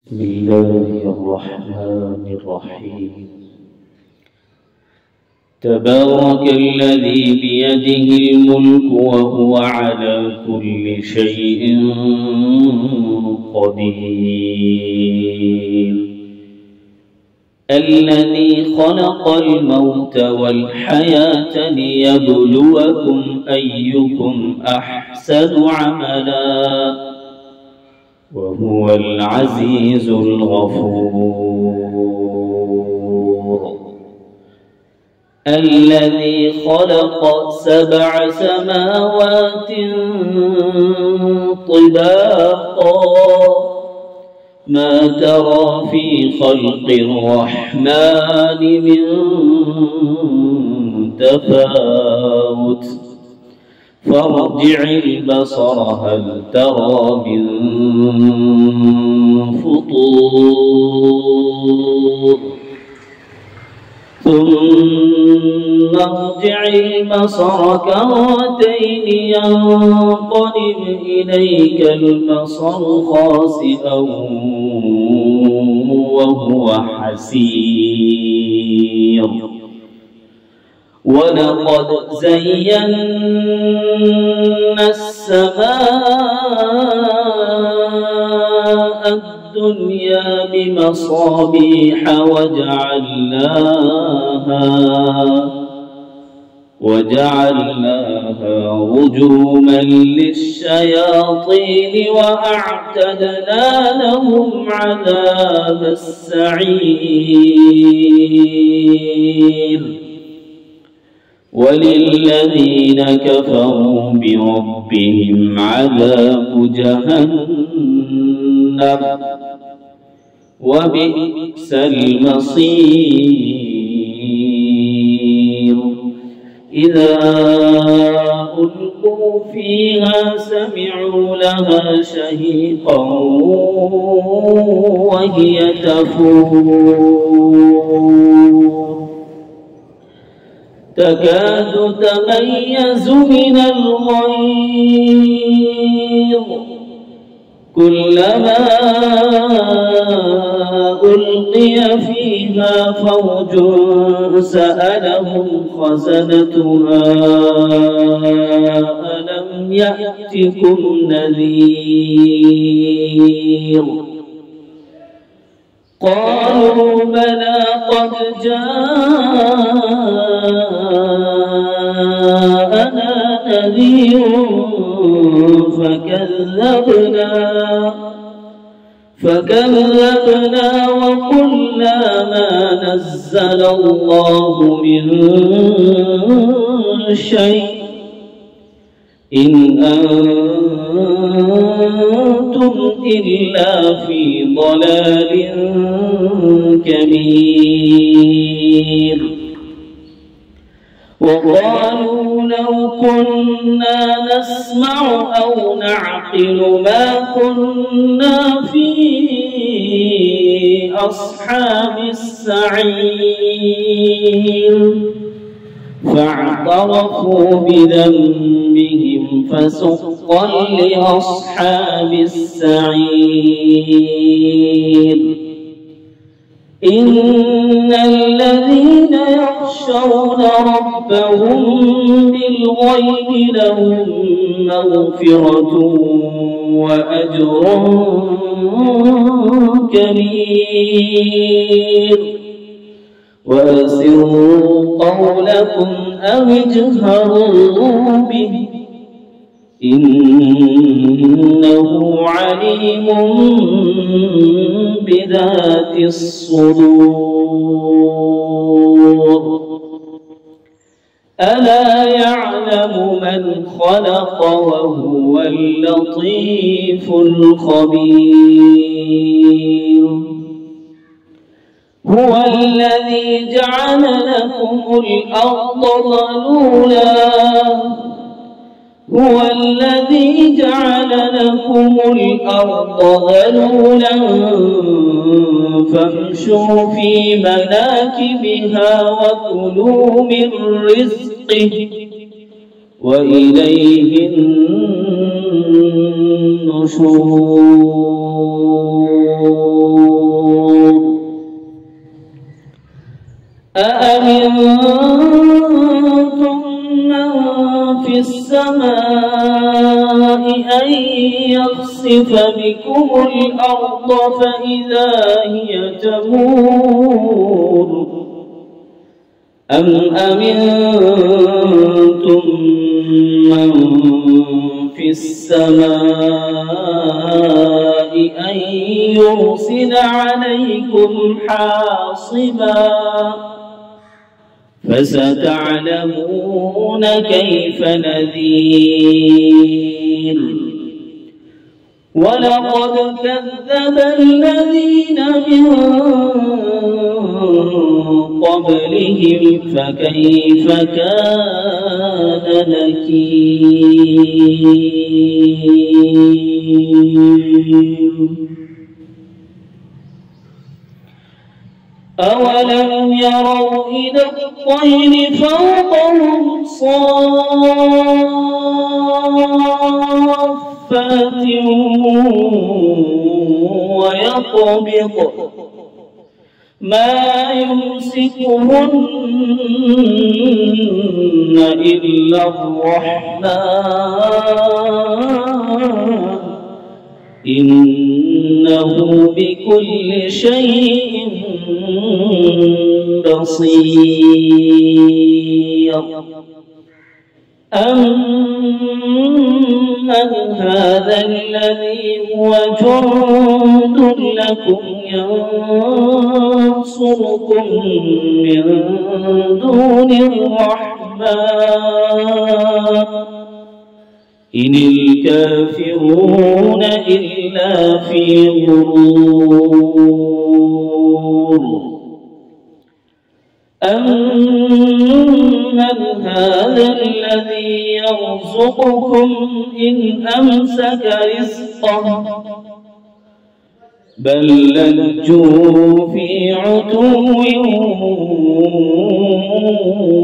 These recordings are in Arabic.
بسم الله الرحمن الرحيم. تبارك الذي بيده الملك وهو على كل شيء قدير. الذي خلق الموت والحياة ليبلوكم أيكم أحسن عملا وهو العزيز الغفور. الذي خلق 7 سماوات طباقا ما ترى في خلق الرحمن من تفاوت فارجع البصر هل ترى من فطور ثم ارجع البصر كرتين ينقلب إليك البصر خاسئا وهو حسير. ولقد زينا السماء الدنيا بمصابيح وجعلناها رجوما للشياطين وأعتدنا لهم عذاب السعير. وللذين كفروا بربهم عذاب جهنم وبئس المصير. إذا ألقوا فيها سمعوا لها شهيقا وهي تفور تكاد تميز من الغيظ كلما ألقي فيها فوج سألهم خزنتها ألم يأتكم نذير قالوا بلى قد جاءنا نذير فكذبنا وقلنا ما نزل الله من شيء إن أنتم إلا في ضلال كبير. وقالوا لو كنا نسمع أو نعقل ما كنا في أصحاب السعير فاعترفوا بذنبهم فسحقا لأصحاب السعير. إن الذين يخشون ربهم بالغيب لهم مغفرة وأجر كبير. وأسروا قولكم أو اجهروا به إنه عليم بذات الصدور. ألا يعلم من خلق وهو اللطيف الخبير. هو الذي جعل لكم الأرض ذلولا هو الذي جعل لكم الأرض ذلولا فامشوا في مناكبها وكلوا من رزقه وإليه النشور. يخسف بكم الأرض فإذا هي تمور أم أمنتم من في السماء أن يرسل عليكم حاصبا فستعلمون كيف نذير ولقد كذب الذين من قبلهم فكيف كان نكير أولم يروا إلى الطير فوقهم صافات ويقبض ما يمسكهن إلا الرحمن إنه بكل شيء بصير أمن هذا الذي هو جند لكم ينصركم من دون الرحمن إن الكافرون إلا في غرور أمن هذا الذي يرزقكم إن أمسك رزقه بل لجوا في عتو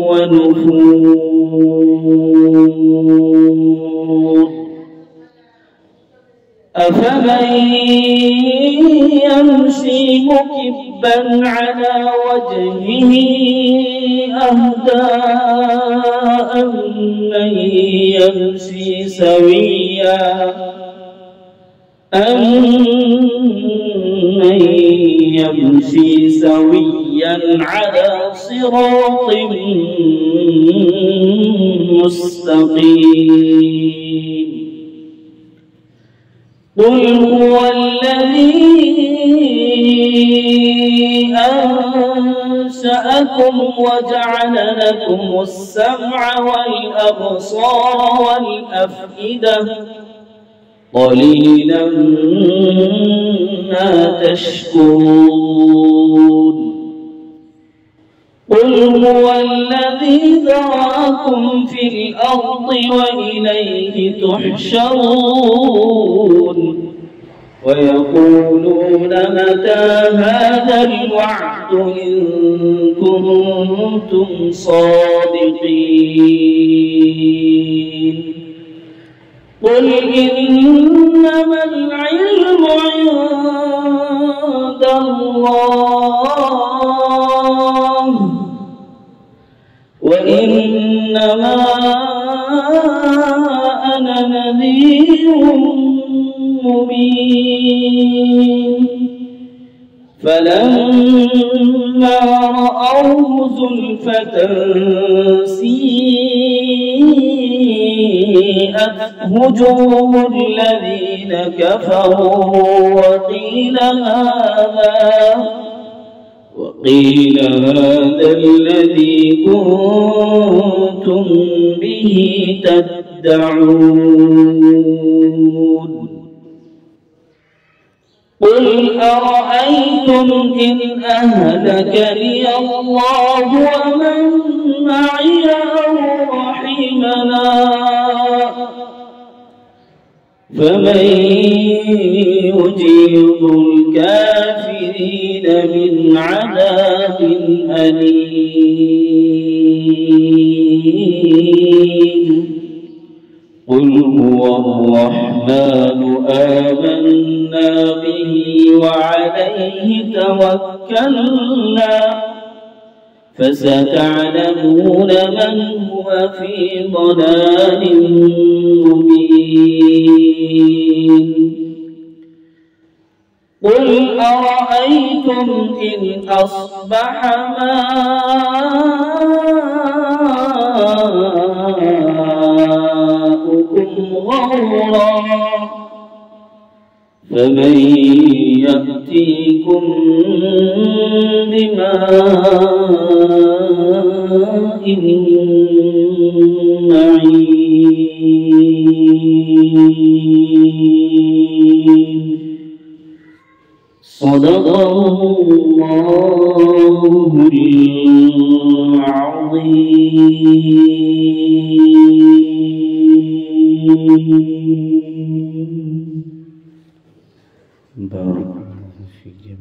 ونفور أفمن يمشي مكبا على وجهه أهدى أمن يمشي سويا على صراط مستقيم قل هو الذي أنشأكم وجعل لكم السمع والأبصار والأفئدة قليلا ما تشكرون قل هو الذي ذراكم في الأرض وإليه تحشرون ويقولون متى هذا الوعد إن كنتم صادقين قل إنما العلم عند الله وإنما أنا نذير مبين فلما رأوه زلفة سيئت وجوه الذين كفروا وقيل هذا الذي كنتم به تدعون قل أرأيتم إن أهلكني الله ومن معي أو رحمنا فمن يجير الكافرين من عذاب أليم قل هو الرحمن آمنا به وعليه توكلنا فستعلمون من هو في ضلال مبين قل أرأيتم إن أصبح ماؤكم غورا فمن يأتيكم بماء معين. صدق الله العظيم. بارك الله فيك.